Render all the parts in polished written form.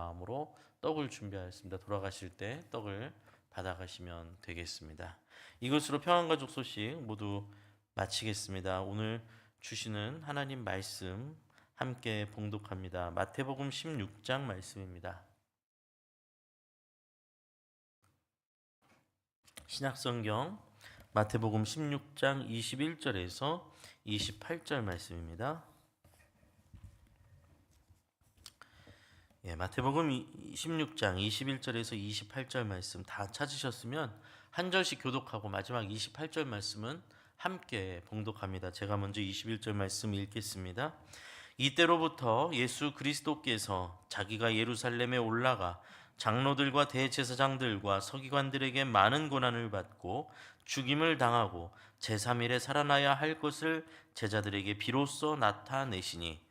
마음으로 떡을 준비하였습니다. 돌아가실 때 떡을 받아가시면 되겠습니다. 이것으로 평안가족 소식 모두 마치겠습니다. 오늘 주시는 하나님 말씀 함께 봉독합니다. 마태복음 16장 말씀입니다. 신약성경 마태복음 16장 21절에서 28절 말씀입니다. 마태복음 16장 21절에서 28절 말씀 다 찾으셨으면 한 절씩 교독하고 마지막 28절 말씀은 함께 봉독합니다. 제가 먼저 21절 말씀 읽겠습니다. 이때로부터 예수 그리스도께서 자기가 예루살렘에 올라가 장로들과 대제사장들과 서기관들에게 많은 고난을 받고 죽임을 당하고 제3일에 살아나야 할 것을 제자들에게 비로소 나타내시니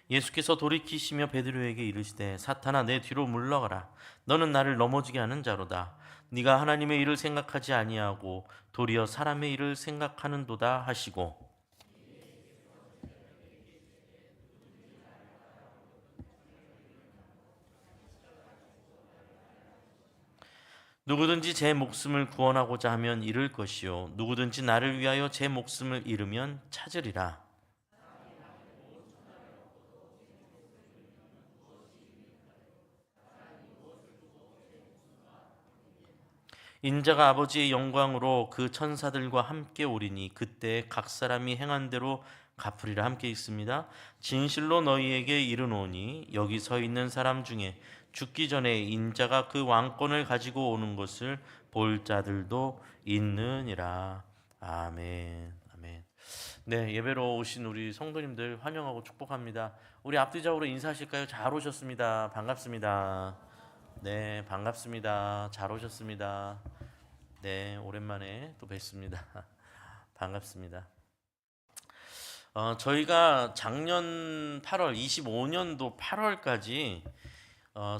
예수께서 돌이키시며 베드로에게 이르시되 사탄아 내 뒤로 물러가라. 너는 나를 넘어지게 하는 자로다. 네가 하나님의 일을 생각하지 아니하고 도리어 사람의 일을 생각하는도다 하시고 누구든지 제 목숨을 구원하고자 하면 잃을 것이요 누구든지 나를 위하여 제 목숨을 잃으면 찾으리라. 인자가 아버지의 영광으로 그 천사들과 함께 오리니 그때 각 사람이 행한 대로 갚으리라. 함께 있습니다. 진실로 너희에게 이르노니 여기 서 있는 사람 중에 죽기 전에 인자가 그 왕권을 가지고 오는 것을 볼 자들도 있느니라. 아멘. 아멘. 네, 예배로 오신 우리 성도님들 환영하고 축복합니다. 우리 앞뒤적으로 인사하실까요? 잘 오셨습니다. 반갑습니다. 네, 반갑습니다. 잘 오셨습니다. 네, 오랜만에 또 뵙습니다. 반갑습니다. 저희가 작년 8월, 25년도 8월까지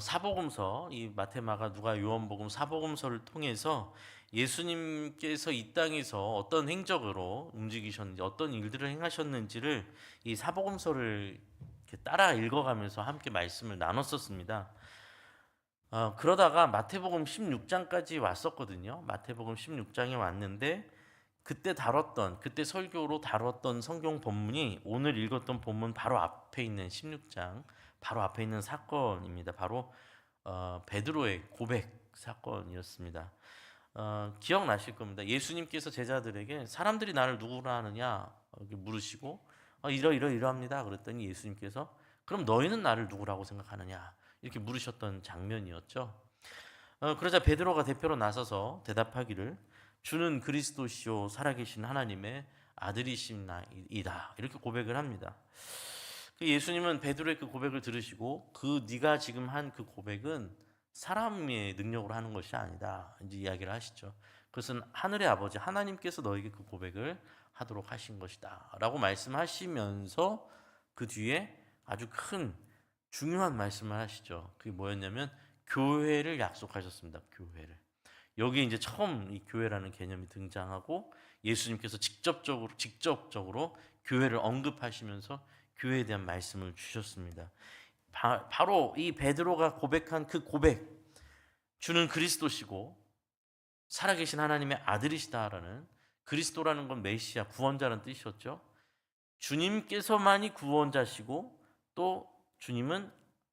사복음서, 이 마태, 마가, 누가, 요한복음 사복음서를 통해서 예수님께서 이 땅에서 어떤 행적으로 움직이셨는지, 어떤 일들을 행하셨는지를 이 사복음서를 이렇게 따라 읽어가면서 함께 말씀을 나눴었습니다. 그러다가 마태복음 16장까지 왔었거든요. 마태복음 16장에 왔는데 그때 설교로 다뤘던 성경 본문이 오늘 읽었던 본문 바로 앞에 있는 16장 바로 앞에 있는 사건입니다. 바로 베드로의 고백 사건이었습니다. 기억나실 겁니다. 예수님께서 제자들에게 사람들이 나를 누구라 하느냐 이렇게 물으시고 이러합니다. 그랬더니 예수님께서 그럼 너희는 나를 누구라고 생각하느냐 이렇게 물으셨던 장면이었죠. 그러자 베드로가 대표로 나서서 대답하기를 주는 그리스도시요 살아계신 하나님의 아들이시나이다 이렇게 고백을 합니다. 예수님은 베드로의 그 고백을 들으시고 네가 지금 한 그 고백은 사람의 능력으로 하는 것이 아니다 이제 이야기를 하시죠. 그것은 하늘의 아버지 하나님께서 너에게 그 고백을 하도록 하신 것이다 라고 말씀하시면서 그 뒤에 아주 큰 중요한 말씀을 하시죠. 그게 뭐였냐면 교회를 약속하셨습니다. 교회를. 여기 이제 처음 이 교회라는 개념이 등장하고 예수님께서 직접적으로 교회를 언급하시면서 교회에 대한 말씀을 주셨습니다. 바로 이 베드로가 고백한 그 고백, 주는 그리스도시고 살아계신 하나님의 아들이시다라는, 그리스도라는 건 메시아, 구원자라는 뜻이었죠. 주님께서만이 구원자시고 또 주님은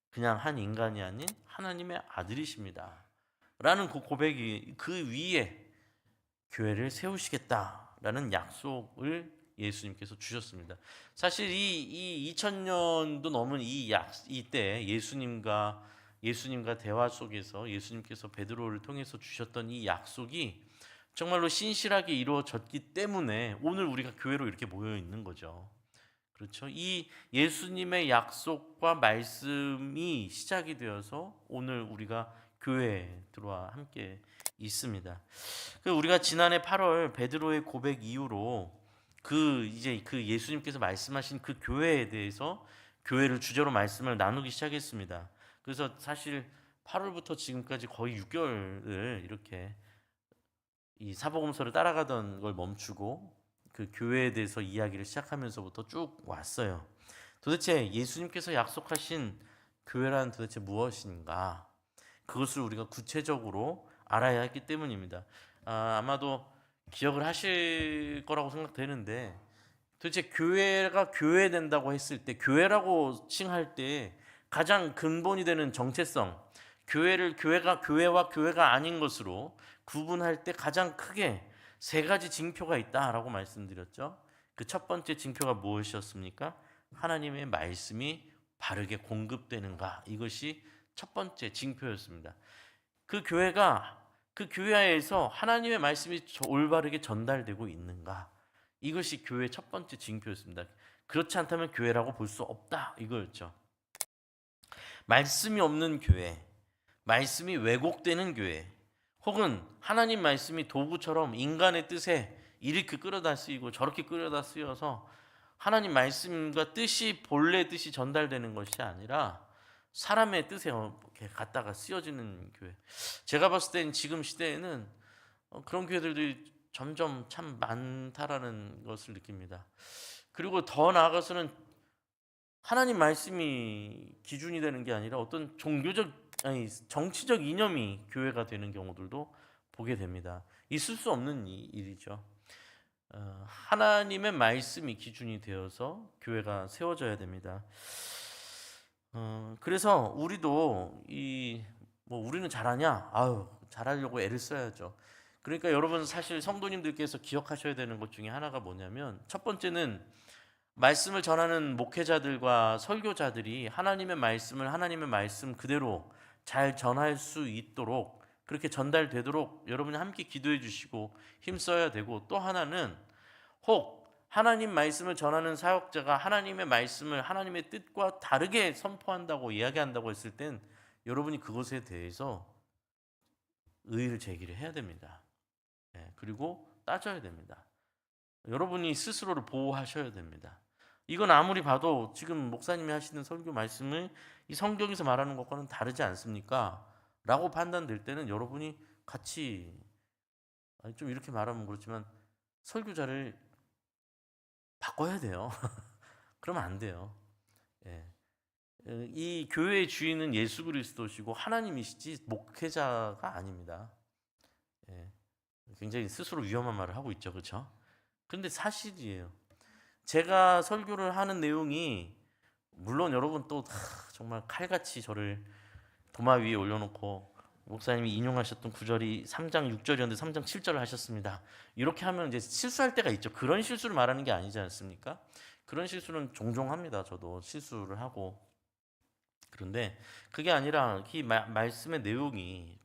그냥 한 인간이 아닌 하나님의 아들이십니다 라는 그 고백이 그 위에 교회를 세우시겠다라는 약속을 예수님께서 주셨습니다. 사실 이 2000년도 넘은 이때 예수님과 대화 속에서 예수님께서 베드로를 통해서 주셨던 이 약속이 정말로 신실하게 이루어졌기 때문에 오늘 우리가 교회로 이렇게 모여 있는 거죠. 그렇죠? 이 예수님의 약속과 말씀이 시작이 되어서 오늘 우리가 교회에 들어와 함께 있습니다. 우리가 지난해 8월 베드로의 고백 이후로 이제 예수님께서 말씀하신 그 교회에 대해서 교회를 주제로 말씀을 나누기 시작했습니다. 그래서 사실 8월부터 지금까지 거의 6개월을 이렇게 이 사복음서를 따라가던 걸 멈추고 그 교회에 대해서 이야기를 시작하면서부터 쭉 왔어요. 도대체 예수님께서 약속하신 교회란 도대체 무엇인가? 그것을 우리가 구체적으로 알아야 했기 때문입니다. 아마도 기억을 하실 거라고 생각되는데, 도대체 교회가 교회된다고 했을 때, 교회라고 칭할 때 가장 근본이 되는 정체성, 교회가 교회와 교회가 아닌 것으로 구분할 때 가장 크게 세 가지 징표가 있다라고 말씀드렸죠. 그 첫 번째 징표가 무엇이었습니까? 하나님의 말씀이 바르게 공급되는가, 이것이 첫 번째 징표였습니다. 그 교회에서 하나님의 말씀이 올바르게 전달되고 있는가, 이것이 교회의 첫 번째 징표였습니다. 그렇지 않다면 교회라고 볼 수 없다, 이거였죠. 말씀이 없는 교회, 말씀이 왜곡되는 교회, 혹은 하나님 말씀이 도구처럼 인간의 뜻에 이렇게 끌어다 쓰이고 저렇게 끌어다 쓰여서 하나님 말씀과 뜻이 본래 뜻이 전달되는 것이 아니라 사람의 뜻에 이렇게 갖다가 쓰여지는 교회. 제가 봤을 땐 지금 시대에는 그런 교회들이 점점 참 많다라는 것을 느낍니다. 그리고 더 나아가서는 하나님 말씀이 기준이 되는 게 아니라 어떤 정치적 이념이 교회가 되는 경우들도 보게 됩니다. 있을 수 없는 일이죠. 하나님의 말씀이 기준이 되어서 교회가 세워져야 됩니다. 그래서 우리도 우리는 잘하냐? 아유, 잘하려고 애를 써야죠. 그러니까 여러분, 사실 성도님들께서 기억하셔야 되는 것 중에 하나가 뭐냐면, 첫 번째는 말씀을 전하는 목회자들과 설교자들이 하나님의 말씀 그대로 잘 전할 수 있도록, 그렇게 전달되도록 여러분이 함께 기도해 주시고 힘써야 되고, 또 하나는 혹 하나님 말씀을 전하는 사역자가 하나님의 말씀을 하나님의 뜻과 다르게 선포한다고 이야기한다고 했을 땐 여러분이 그것에 대해서 의의를 제기를 해야 됩니다. 그리고 따져야 됩니다. 여러분이 스스로를 보호하셔야 됩니다. 이건 아무리 봐도 지금 목사님이 하시는 설교 말씀을 이 성경에서 말하는 것과는 다르지 않습니까? 라고 판단될 때는 여러분이 같이, 좀 이렇게 말하면 그렇지만, 설교자를 바꿔야 돼요. 그러면 안 돼요. 예. 이 교회의 주인은 예수 그리스도시고 하나님이시지 목회자가 아닙니다. 예. 굉장히 스스로 위험한 말을 하고 있죠, 그렇죠? 그런데 사실이에요. 제가 설교를 하는 내용이, 물론 여러분 또 정말 칼같이 저를 도마 위에 올려놓고 목사님이 인용하셨던 구절이 3장 6절이었는데 3장 7절을 하셨습니다. 이렇게 하면 이제 실수할 때가 있죠. 그런 실수를 말하는 게 아니지 않습니까? 그런 실수는 종종 합니다. 저도 실수를 하고. 그런데 그게 아니라 이 말씀의 내용이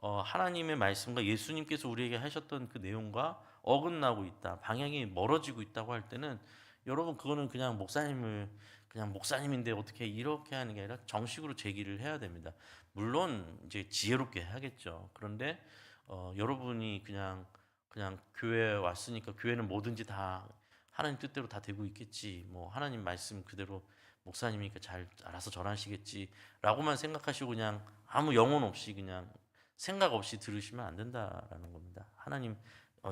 하나님의 말씀과 예수님께서 우리에게 하셨던 그 내용과 어긋나고 있다, 방향이 멀어지고 있다고 할 때는, 여러분, 그거는 그냥 목사님인데 어떻게 이렇게 하는 게 아니라 정식으로 제기를 해야 됩니다. 물론 이제 지혜롭게 해야겠죠. 그런데 여러분이 그냥 교회에 왔으니까 교회는 뭐든지 다 하나님 뜻대로 다 되고 있겠지, 뭐 하나님 말씀 그대로 목사님이니까 잘 알아서 전하시겠지라고만 생각하시고 그냥 아무 영혼 없이 그냥 생각 없이 들으시면 안 된다라는 겁니다.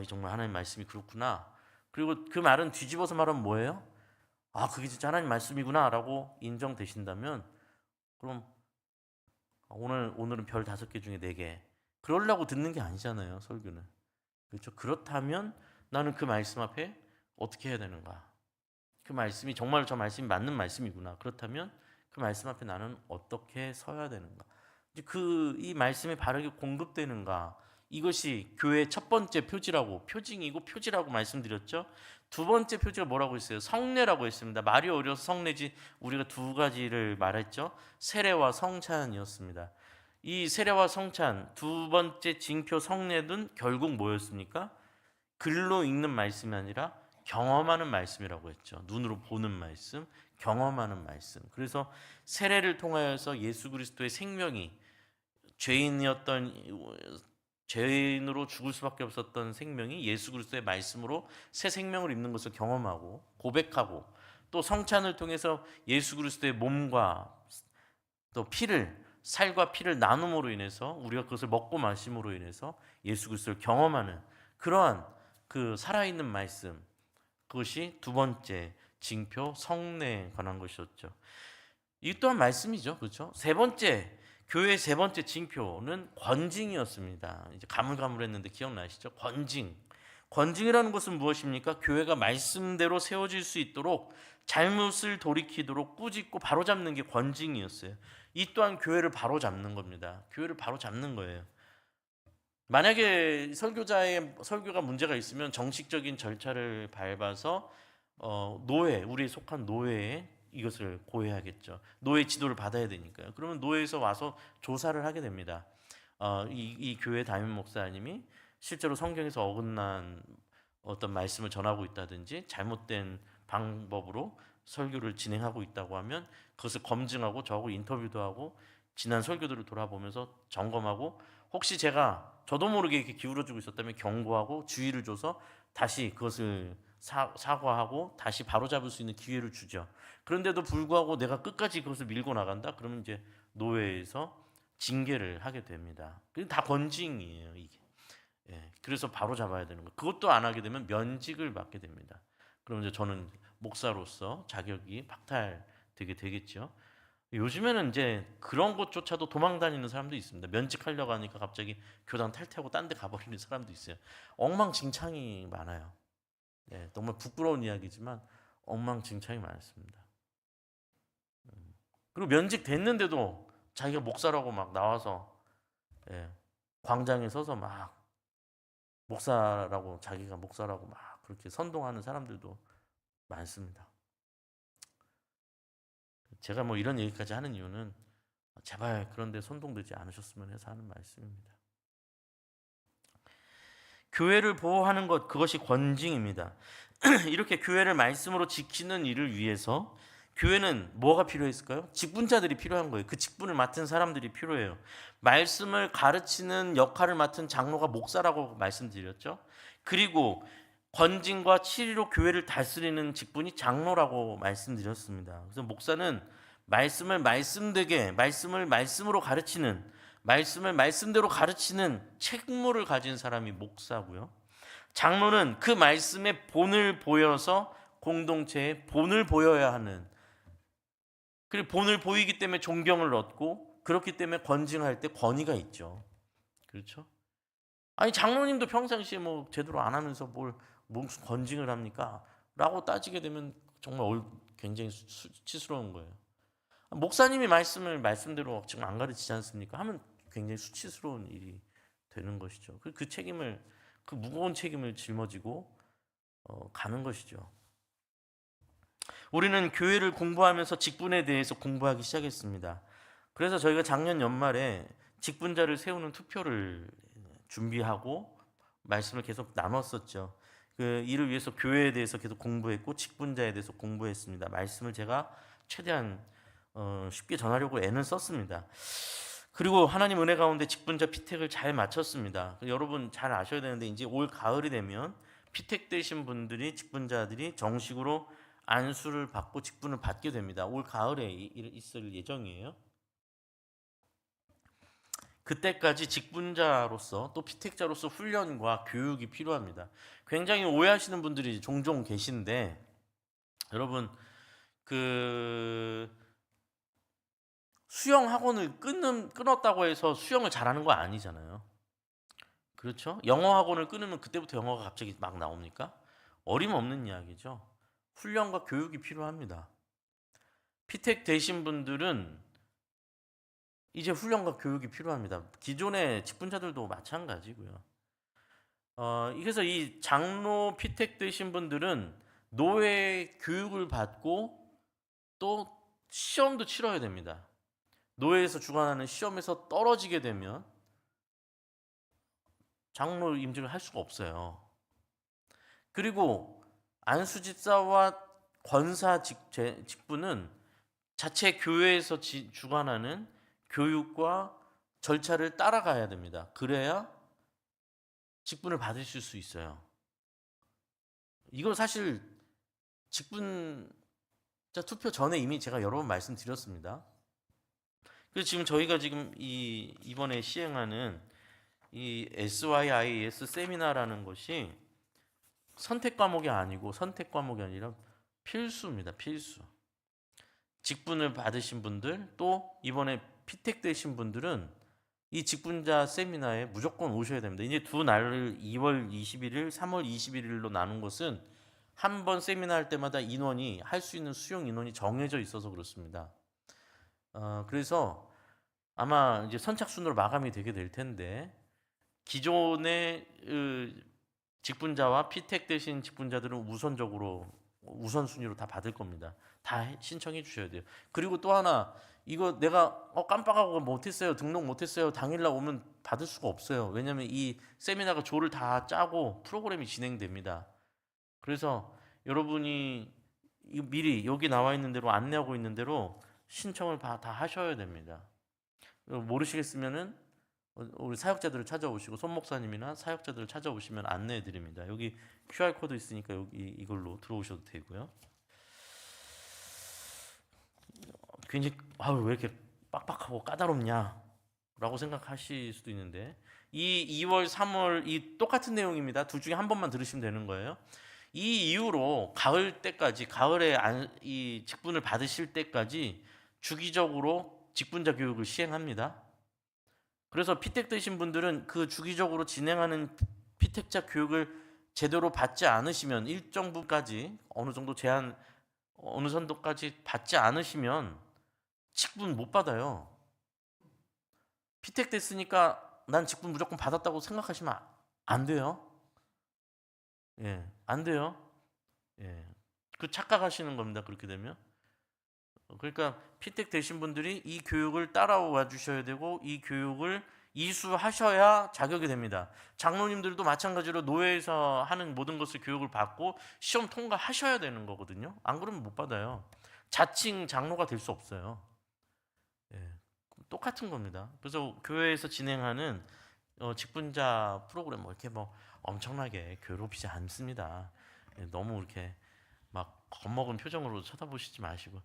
정말 하나님 말씀이 그렇구나. 그리고 그 말은 뒤집어서 말하면 뭐예요? 그게 진짜 하나님 말씀이구나라고 인정되신다면, 그럼 오늘은 별 5개 중에 4개. 그러려고 듣는 게 아니잖아요, 설교는. 그렇죠? 그렇다면 나는 그 말씀 앞에 어떻게 해야 되는가? 그 말씀이 정말 저 말씀이 맞는 말씀이구나. 그렇다면 그 말씀 앞에 나는 어떻게 서야 되는가? 이제 이 말씀이 바르게 공급되는가? 이것이 교회의 첫 번째 표징이고 표지라고 말씀드렸죠. 두 번째 표지가 뭐라고 했어요? 성례라고 했습니다. 말이 어려서 성례지, 우리가 두 가지를 말했죠. 세례와 성찬이었습니다. 이 세례와 성찬, 두 번째 징표 성례는 결국 뭐였습니까? 글로 읽는 말씀이 아니라 경험하는 말씀이라고 했죠. 눈으로 보는 말씀, 경험하는 말씀. 그래서 세례를 통하여서 예수 그리스도의 생명이, 죄인으로 죽을 수밖에 없었던 생명이 예수 그리스도의 말씀으로 새 생명을 입는 것을 경험하고 고백하고, 또 성찬을 통해서 예수 그리스도의 몸과 또 피를 살과 피를 나눔으로 인해서 우리가 그것을 먹고 마심으로 인해서 예수 그리스도를 경험하는 그러한 그 살아있는 말씀, 그것이 두 번째 징표 성례에 관한 것이었죠. 이 또한 말씀이죠. 그렇죠? 세 번째 교회의 세 번째 징표는 권징이었습니다. 이제 가물가물했는데 기억나시죠? 권징. 권징이라는 것은 무엇입니까? 교회가 말씀대로 세워질 수 있도록 잘못을 돌이키도록 꾸짖고 바로잡는 게 권징이었어요. 이 또한 교회를 바로잡는 겁니다. 교회를 바로잡는 거예요. 만약에 설교자의 설교가 문제가 있으면 정식적인 절차를 밟아서 노회, 우리에 속한 노회에 이것을 고해하겠죠. 노회 지도를 받아야 되니까요. 그러면 노회에서 와서 조사를 하게 됩니다. 이 교회 담임 목사님이 실제로 성경에서 어긋난 어떤 말씀을 전하고 있다든지 잘못된 방법으로 설교를 진행하고 있다고 하면 그것을 검증하고 저하고 인터뷰도 하고 지난 설교들을 돌아보면서 점검하고 혹시 제가 저도 모르게 이렇게 기울어지고 있었다면 경고하고 주의를 줘서 다시 그것을 사과하고 다시 바로잡을 수 있는 기회를 주죠. 그런데도 불구하고 내가 끝까지 그것을 밀고 나간다? 그러면 이제 노회에서 징계를 하게 됩니다. 그게 다 권징이에요, 이게. 예, 그래서 바로 잡아야 되는 거. 그것도 안 하게 되면 면직을 받게 됩니다. 그럼 이제 저는 목사로서 자격이 박탈되게 되겠죠. 요즘에는 이제 그런 것조차도 도망 다니는 사람도 있습니다. 면직하려고 하니까 갑자기 교단 탈퇴하고 딴 데 가버리는 사람도 있어요. 엉망진창이 많아요. 예, 정말 부끄러운 이야기지만 엉망진창이 많습니다. 그리고 면직 됐는데도 자기가 목사라고 막 나와서 예, 광장에 서서 막 목사라고 자기가 목사라고 막 그렇게 선동하는 사람들도 많습니다. 제가 뭐 이런 얘기까지 하는 이유는 제발 그런데 선동되지 않으셨으면 해서 하는 말씀입니다. 교회를 보호하는 것, 그것이 권징입니다. 이렇게 교회를 말씀으로 지키는 일을 위해서 교회는 뭐가 필요했을까요? 직분자들이 필요한 거예요. 그 직분을 맡은 사람들이 필요해요. 말씀을 가르치는 역할을 맡은 장로가 목사라고 말씀드렸죠. 그리고 권징과 치리로 교회를 다스리는 직분이 장로라고 말씀드렸습니다. 그래서 목사는 말씀을 말씀되게, 말씀을 말씀으로 가르치는, 말씀을 말씀대로 가르치는 책무를 가진 사람이 목사고요. 장로는 그 말씀의 본을 보여서 공동체에 본을 보여야 하는, 그리고 본을 보이기 때문에 존경을 얻고 그렇기 때문에 권징할 때 권위가 있죠. 그렇죠? 아니 장로님도 평상시에 뭐 제대로 안 하면서 뭘 무슨 권징을 합니까? 라고 따지게 되면 정말 굉장히 수치스러운 거예요. 목사님이 말씀을 말씀대로 지금 안 가르치지 않습니까? 하면 굉장히 수치스러운 일이 되는 것이죠. 그 책임을, 그 무거운 책임을 짊어지고 가는 것이죠. 우리는 교회를 공부하면서 직분에 대해서 공부하기 시작했습니다. 그래서 저희가 작년 연말에 직분자를 세우는 투표를 준비하고 말씀을 계속 나눴었죠. 그 이를 위해서 교회에 대해서 계속 공부했고 직분자에 대해서 공부했습니다. 말씀을 제가 최대한 쉽게 전하려고 애는 썼습니다. 그리고 하나님 은혜 가운데 직분자 피택을 잘 마쳤습니다. 여러분 잘 아셔야 되는데 이제 올 가을이 되면 피택되신 분들이 직분자들이 정식으로 안수를 받고 직분을 받게 됩니다. 올 가을에 있을 예정이에요. 그때까지 직분자로서 또 피택자로서 훈련과 교육이 필요합니다. 굉장히 오해하시는 분들이 종종 계신데 여러분 그 수영 학원을 끊었다고 해서 수영을 잘하는 거 아니잖아요. 그렇죠? 영어 학원을 끊으면 그때부터 영어가 갑자기 막 나옵니까? 어림없는 이야기죠. 훈련과 교육이 필요합니다. 피택 되신 분들은 이제 훈련과 교육이 필요합니다. 기존의 직분자들도 마찬가지고요. 그래서 이 장로 피택 되신 분들은 노예 교육을 받고 또 시험도 치러야 됩니다. 노예에서 주관하는 시험에서 떨어지게 되면 장로 임직을 할 수가 없어요. 그리고 안수집사와 권사 직분은 자체 교회에서 주관하는 교육과 절차를 따라가야 됩니다. 그래야 직분을 받으실 수 있어요. 이걸 사실 직분자 투표 전에 이미 제가 여러 번 말씀드렸습니다. 그래서 지금 저희가 지금 이번에 시행하는 이 SYIS 세미나라는 것이 선택 과목이 아니고 선택 과목이 아니라 필수입니다. 필수. 직분을 받으신 분들 또 이번에 피택 되신 분들은 이 직분자 세미나에 무조건 오셔야 됩니다. 이제 두 날을 2월 21일, 3월 21일로 나눈 것은 한 번 세미나 할 때마다 인원이 할 수 있는 수용 인원이 정해져 있어서 그렇습니다. 그래서 아마 이제 선착순으로 마감이 되게 될 텐데 기존의 직분자와 피택 되신 직분자들은 우선순위로 다 받을 겁니다. 다 신청해 주셔야 돼요. 그리고 또 하나 이거 내가 깜빡하고 못했어요. 등록 못했어요. 당일날 오면 받을 수가 없어요. 왜냐면 이 세미나가 조를 다 짜고 프로그램이 진행됩니다. 그래서 여러분이 미리 여기 나와 있는 대로 안내하고 있는 대로 신청을 다 하셔야 됩니다. 모르시겠으면은 우리 사역자들을 찾아오시고 손 목사님이나 사역자들을 찾아오시면 안내해 드립니다. 여기 QR 코드 있으니까 여기 이걸로 들어오셔도 되고요. 굉장히 왜 이렇게 빡빡하고 까다롭냐라고 생각하실 수도 있는데 이 2월, 3월 이 똑같은 내용입니다. 둘 중에 한 번만 들으시면 되는 거예요. 이 이후로 가을 때까지 가을에 이 직분을 받으실 때까지 주기적으로 직분자 교육을 시행합니다. 그래서 피택 되신 분들은 그 주기적으로 진행하는 피택자 교육을 제대로 받지 않으시면 일정 부까지 어느 정도 제한 어느 정도까지 받지 않으시면 직분 못 받아요. 피택 됐으니까 난 직분 무조건 받았다고 생각하시면 안 돼요. 예, 안 돼요. 예, 그 착각하시는 겁니다. 그렇게 되면. 그러니까 피택 되신 분들이 이 교육을 따라와 주셔야 되고 이 교육을 이수하셔야 자격이 됩니다. 장로님들도 마찬가지로 노회에서 하는 모든 것을 교육을 받고 시험 통과하셔야 되는 거거든요. 안 그러면 못 받아요. 자칭 장로가 될 수 없어요. 예, 똑같은 겁니다. 그래서 교회에서 진행하는 직분자 프로그램 이렇게 엄청나게 괴롭히지 않습니다. 예, 너무 이렇게 막 겁먹은 표정으로 쳐다보시지 마시고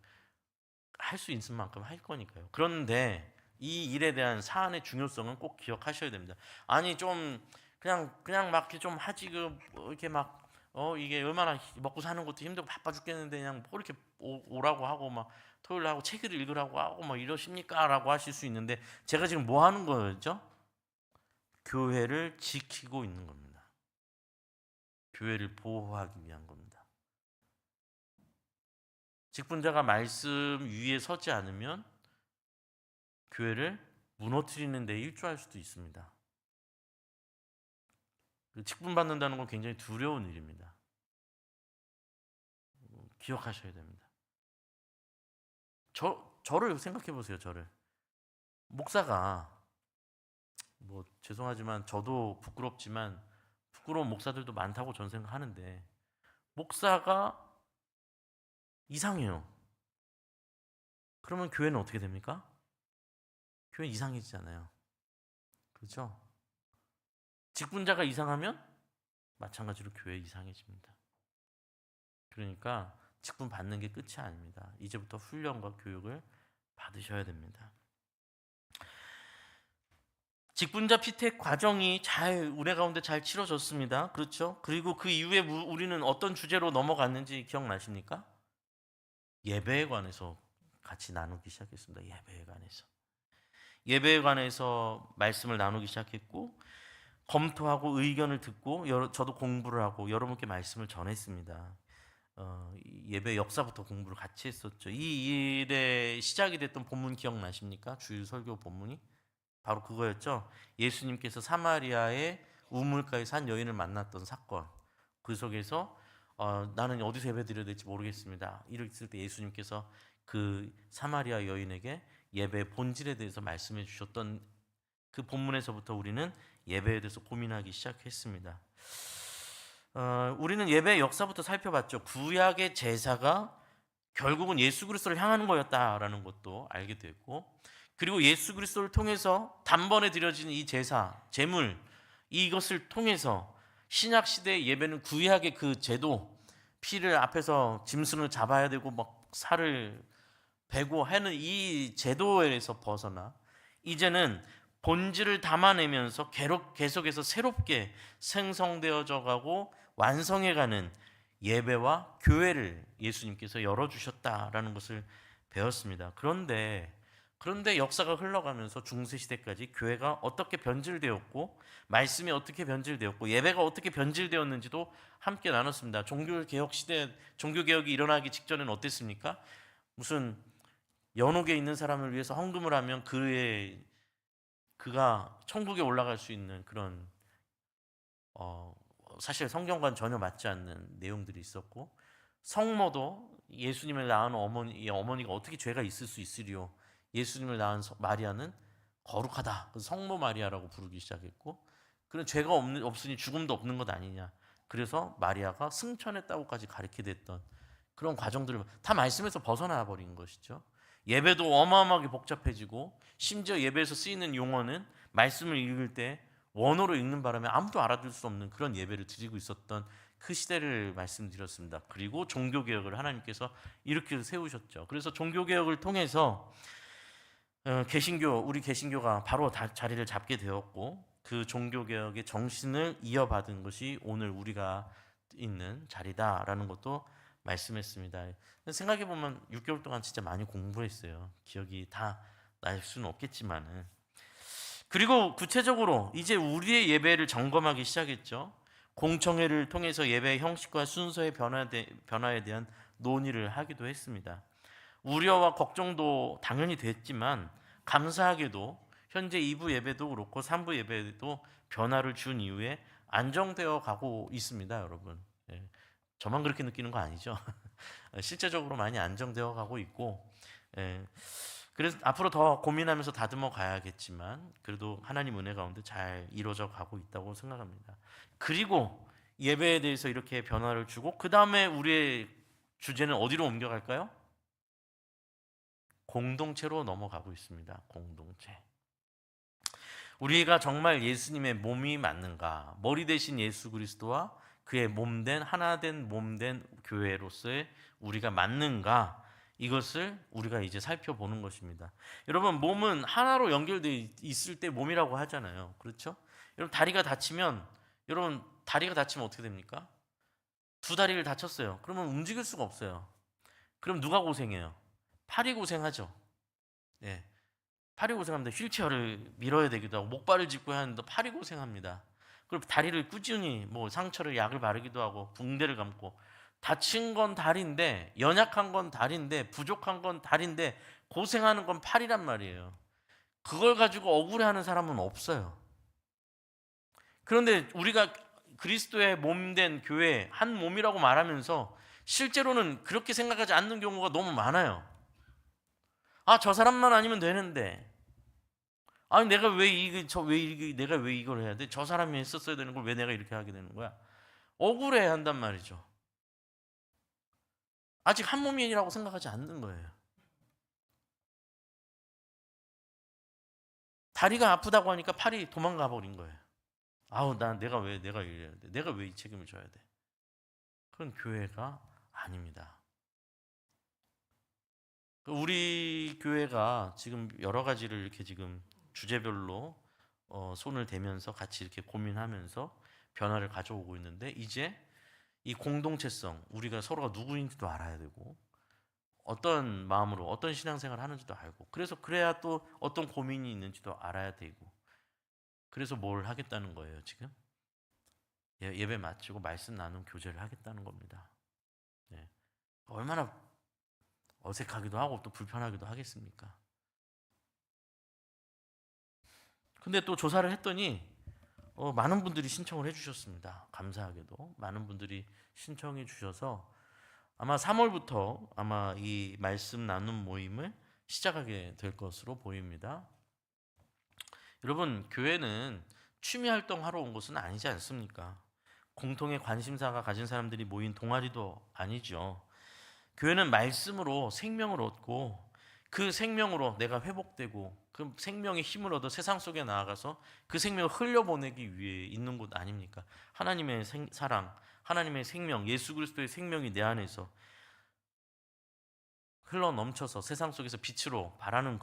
할 수 있는 만큼 할 거니까요. 그런데 이 일에 대한 사안의 중요성은 꼭 기억하셔야 됩니다. 아니 좀 그냥 막 이렇게 좀 하지 이렇게 막 이게 얼마나 먹고 사는 것도 힘들고 바빠 죽겠는데 그냥 뭐 이렇게 오라고 하고 막 토요일 하고 책을 읽으라고 하고 막 이러십니까라고 하실 수 있는데 제가 지금 뭐 하는 거죠? 교회를 지키고 있는 겁니다. 교회를 보호하기 위한 겁니다. 직분자가 말씀 위에 서지 않으면 교회를 무너뜨리는 데 일조할 수도 있습니다. 직분 받는다는 건 굉장히 두려운 일입니다. 기억하셔야 됩니다. 저를 생각해 보세요. 저를 목사가 죄송하지만 저도 부끄럽지만 부끄러운 목사들도 많다고 저는 생각하는데 목사가 이상해요. 그러면 교회는 어떻게 됩니까? 교회 이상해지잖아요. 그렇죠? 직분자가 이상하면 마찬가지로 교회 이상해집니다. 그러니까 직분 받는 게 끝이 아닙니다. 이제부터 훈련과 교육을 받으셔야 됩니다. 직분자 피택 과정이 우리 가운데 잘 치러졌습니다. 그렇죠? 그리고 그 이후에 우리는 어떤 주제로 넘어갔는지 기억나십니까? 예배에 관해서 같이 나누기 시작했습니다. 예배에 관해서 말씀을 나누기 시작했고 검토하고 의견을 듣고 저도 공부를 하고 여러분께 말씀을 전했습니다. 예배 역사부터 공부를 같이 했었죠. 이 일의 시작이 됐던 본문 기억나십니까? 주일 설교 본문이 바로 그거였죠. 예수님께서 사마리아의 우물가에 산 여인을 만났던 사건. 그 속에서 나는 어디서 예배드려야 될지 모르겠습니다. 이랬을 때 예수님께서 그 사마리아 여인에게 예배의 본질에 대해서 말씀해 주셨던 그 본문에서부터 우리는 예배에 대해서 고민하기 시작했습니다. 우리는 예배의 역사부터 살펴봤죠. 구약의 제사가 결국은 예수 그리스도를 향하는 거였다라는 것도 알게 됐고, 그리고 예수 그리스도를 통해서 단번에 드려지는 이 제사, 제물, 이것을 통해서 신약 시대의 예배는 구약의 그 제도, 피를 앞에서 짐승을 잡아야 되고 막 살을 배고하는 이 제도에서 벗어나 이제는 본질을 담아내면서 계속해서 새롭게 생성되어져 가고 완성해가는 예배와 교회를 예수님께서 열어주셨다라는 것을 배웠습니다. 그런데 역사가 흘러가면서 중세시대까지 교회가 어떻게 변질되었고 말씀이 어떻게 변질되었고 예배가 어떻게 변질되었는지도 함께 나눴습니다. 종교개혁 시대, 종교개혁이 일어나기 직전에는 어땠습니까? 무슨 연옥에 있는 사람을 위해서 헌금을 하면 그가 천국에 올라갈 수 있는 그런 사실 성경과는 전혀 맞지 않는 내용들이 있었고, 성모도 예수님을 낳은 어머니가 어떻게 죄가 있을 수 있으리요? 예수님을 낳은 마리아는 거룩하다. 그래서 성모 마리아라고 부르기 시작했고, 그런 죄가 없으니 죽음도 없는 것 아니냐. 그래서 마리아가 승천했다고까지 가르치됐던 그런 과정들을 다 말씀에서 벗어나 버린 것이죠. 예배도 어마어마하게 복잡해지고, 심지어 예배에서 쓰이는 용어는 말씀을 읽을 때 원어로 읽는 바람에 아무도 알아들 수 없는 그런 예배를 드리고 있었던 그 시대를 말씀드렸습니다. 그리고 종교개혁을 하나님께서 이렇게 세우셨죠. 그래서 종교개혁을 통해서 우리 개신교가 바로 자리를 잡게 되었고, 그 종교개혁의 정신을 이어받은 것이 오늘 우리가 있는 자리다라는 것도 말씀했습니다. 생각해보면 6개월 동안 진짜 많이 공부했어요. 기억이 다 날 수는 없겠지만은. 그리고 구체적으로 이제 우리의 예배를 점검하기 시작했죠. 공청회를 통해서 예배의 형식과 순서의 변화에 대한 논의를 하기도 했습니다. 우려와 걱정도 당연히 됐지만 감사하게도 현재 2부 예배도 그렇고 3부 예배도 변화를 준 이후에 안정되어 가고 있습니다, 여러분. 예, 저만 그렇게 느끼는 거 아니죠? 실제적으로 많이 안정되어 가고 있고, 그래서 앞으로 더 고민하면서 다듬어 가야겠지만 그래도 하나님 은혜 가운데 잘 이루어져 가고 있다고 생각합니다. 그리고 예배에 대해서 이렇게 변화를 주고 그 다음에 우리의 주제는 어디로 옮겨갈까요? 공동체로 넘어가고 있습니다. 공동체. 우리가 정말 예수님의 몸이 맞는가? 머리 대신 예수 그리스도와 그의 몸된 하나된 몸된 교회로서의 우리가 맞는가? 이것을 우리가 이제 살펴보는 것입니다. 여러분, 몸은 하나로 연결되어 있을 때 몸이라고 하잖아요. 그렇죠? 여러분, 다리가 다치면 어떻게 됩니까? 두 다리를 다쳤어요. 그러면 움직일 수가 없어요. 그럼 누가 고생해요? 팔이 고생하죠. 예. 팔이 고생합니다. 휠체어를 밀어야 되기도 하고 목발을 짚고 해야 하는데 팔이 고생합니다. 그리고 다리를 꾸준히 상처를 약을 바르기도 하고 붕대를 감고, 다친 건 다리인데, 연약한 건 다리인데, 부족한 건 다리인데 고생하는 건 팔이란 말이에요. 그걸 가지고 억울해하는 사람은 없어요. 그런데 우리가 그리스도의 몸된 교회 한 몸이라고 말하면서 실제로는 그렇게 생각하지 않는 경우가 너무 많아요. 저 사람만 아니면 되는데, 내가 내가 왜 이걸 해야 돼? 저 사람이 했었어야 되는 걸 왜 내가 이렇게 하게 되는 거야? 억울해 한단 말이죠. 아직 한 몸이라고 생각하지 않는 거예요. 다리가 아프다고 하니까 팔이 도망가 버린 거예요. 내가 왜 내가 이래야 돼? 내가 왜 이 책임을 져야 돼? 그건 교회가 아닙니다. 우리 교회가 지금 여러 가지를 이렇게 지금 주제별로 손을 대면서 같이 이렇게 고민하면서 변화를 가져오고 있는데, 이제 이 공동체성, 우리가 서로가 누구인지도 알아야 되고 어떤 마음으로 어떤 신앙생활을 하는지도 알고, 그래야 또 어떤 고민이 있는지도 알아야 되고, 그래서 뭘 하겠다는 거예요. 지금 예배 마치고 말씀 나눈 교제를 하겠다는 겁니다. 네. 얼마나 어색하기도 하고 또 불편하기도 하겠습니까? 근데 또 조사를 했더니 많은 분들이 신청을 해주셨습니다. 감사하게도 많은 분들이 신청해 주셔서 아마 3월부터 아마 이 말씀 나눔 모임을 시작하게 될 것으로 보입니다. 여러분, 교회는 취미 활동하러 온 곳은 아니지 않습니까? 공통의 관심사가 가진 사람들이 모인 동아리도 아니죠. 교회는 말씀으로 생명을 얻고 그 생명으로 내가 회복되고 그 생명의 힘을 얻어 세상 속에 나아가서 그 생명을 흘려보내기 위해 있는 곳 아닙니까? 하나님의 사랑, 하나님의 생명, 예수 그리스도의 생명이 내 안에서 흘러 넘쳐서 세상 속에서 빛으로 바라는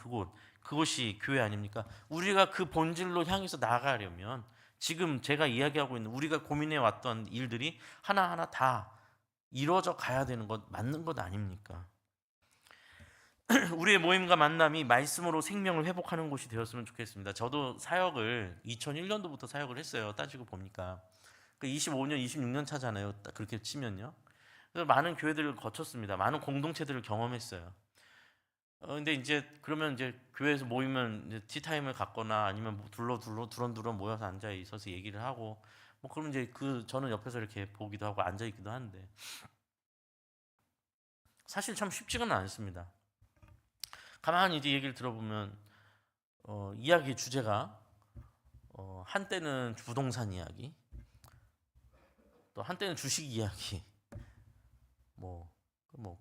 그곳이 교회 아닙니까? 우리가 그 본질로 향해서 나아가려면 지금 제가 이야기하고 있는 우리가 고민해 왔던 일들이 하나하나 다 이루어져 가야 되는 것 맞는 것 아닙니까? 우리의 모임과 만남이 말씀으로 생명을 회복하는 곳이 되었으면 좋겠습니다. 저도 사역을 2001년도부터 사역을 했어요. 따지고 보니까 25년, 26년 차잖아요. 그렇게 치면요. 그래서 많은 교회들을 거쳤습니다. 많은 공동체들을 경험했어요. 근데 이제 그러면 이제 교회에서 모이면 이제 티타임을 갖거나 아니면 뭐 두런두런 모여서 앉아 있어서 얘기를 하고 뭐 그러면 이제 저는 옆에서 이렇게 보기도 하고 앉아 있기도 하는데 사실 참 쉽지가 않습니다. 가만히 이제 얘기를 들어보면 이야기의 주제가 한때는 부동산 이야기, 또 한때는 주식 이야기, 뭐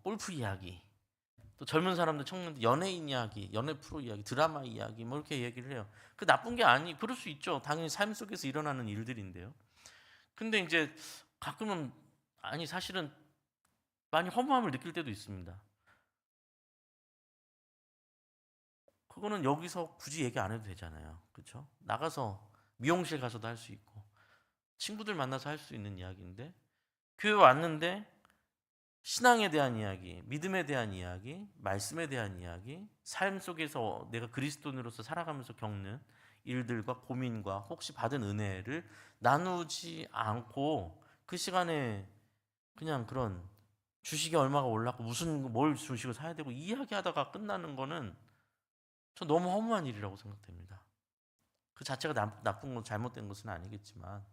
골프 이야기, 또 젊은 사람들 청년들 연예인 이야기, 연애 프로 이야기, 드라마 이야기 뭐 이렇게 얘기를 해요. 그 나쁜 게 아니 그럴 수 있죠. 당연히 삶 속에서 일어나는 일들인데요. 근데 이제 가끔은 아니 사실은 많이 허무함을 느낄 때도 있습니다. 그거는 여기서 굳이 얘기 안 해도 되잖아요. 그렇죠? 나가서 미용실 가서도 할 수 있고 친구들 만나서 할 수 있는 이야기인데 교회 왔는데 신앙에 대한 이야기, 믿음에 대한 이야기, 말씀에 대한 이야기, 삶 속에서 내가 그리스도인으로서 살아가면서 겪는 일들과 고민과 혹시 받은 은혜를 나누지 않고 그 시간에 그냥 그런 주식이 얼마가 올랐고 뭘 주식을 사야 되고 이야기하다가 끝나는 거는 저 너무 허무한 일이라고 생각됩니다. 그 자체가 나쁜 건 잘못된 것은 아니겠지만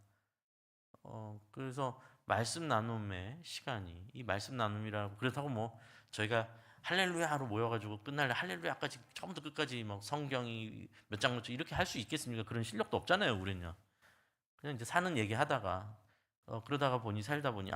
그래서 말씀 나눔의 시간이 이 말씀 나눔이라고 그렇다고 뭐 저희가 할렐루야로 모여가지고 끝날 할렐루야까지 처음부터 끝까지 막 성경이 몇 장 이렇게 할 수 있겠습니까? 그런 실력도 없잖아요, 우리는요. 그냥 이제 사는 얘기 하다가 그러다가 보니 살다 보니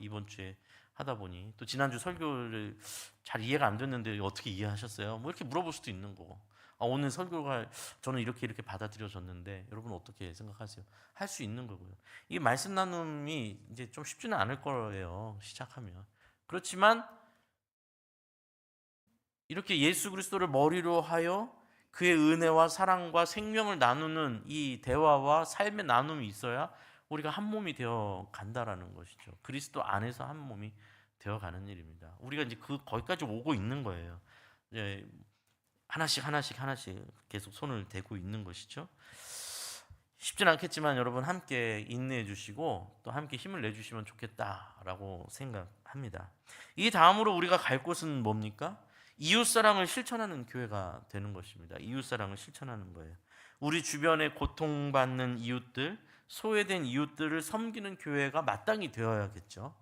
이번 주에 하다 보니 또 지난주 설교를 잘 이해가 안 됐는데 어떻게 이해하셨어요? 뭐 이렇게 물어볼 수도 있는 거고 오늘 설교가 저는 이렇게 받아들여졌는데 여러분 어떻게 생각하세요? 할 수 있는 거고요. 이 말씀 나눔이 이제 좀 쉽지는 않을 거예요. 시작하면. 그렇지만 이렇게 예수 그리스도를 머리로 하여 그의 은혜와 사랑과 생명을 나누는 이 대화와 삶의 나눔이 있어야 우리가 한 몸이 되어 간다라는 것이죠. 그리스도 안에서 한 몸이 되어 가는 일입니다. 우리가 이제 거기까지 오고 있는 거예요. 이제 하나씩 계속 손을 대고 있는 것이죠. 쉽진 않겠지만 여러분 함께 인내해 주시고 또 함께 힘을 내 주시면 좋겠다라고 생각합니다. 이 다음으로 우리가 갈 곳은 뭡니까? 이웃사랑을 실천하는 교회가 되는 것입니다. 이웃사랑을 실천하는 거예요. 우리 주변에 고통받는 이웃들, 소외된 이웃들을 섬기는 교회가 마땅히 되어야겠죠.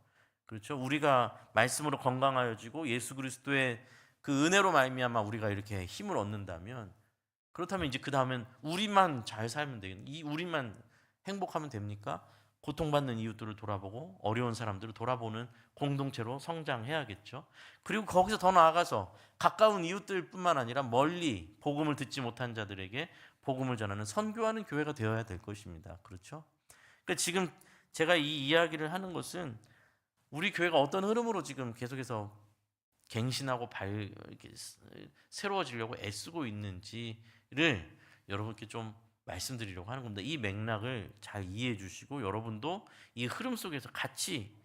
그렇죠? 우리가 말씀으로 건강하여지고 예수 그리스도의 그 은혜로 말미암아 우리가 이렇게 힘을 얻는다면 그렇다면 이제 그 다음엔 우리만 잘 살면 되겠네. 이 우리만 행복하면 됩니까? 고통받는 이웃들을 돌아보고 어려운 사람들을 돌아보는 공동체로 성장해야겠죠. 그리고 거기서 더 나아가서 가까운 이웃들뿐만 아니라 멀리 복음을 듣지 못한 자들에게 복음을 전하는 선교하는 교회가 되어야 될 것입니다. 그렇죠? 그러니까 지금 제가 이 이야기를 하는 것은 우리 교회가 어떤 흐름으로 지금 계속해서 갱신하고 이렇게 새로워지려고 애쓰고 있는지를 여러분께 좀 말씀드리려고 하는 겁니다. 이 맥락을 잘 이해해 주시고 여러분도 이 흐름 속에서 같이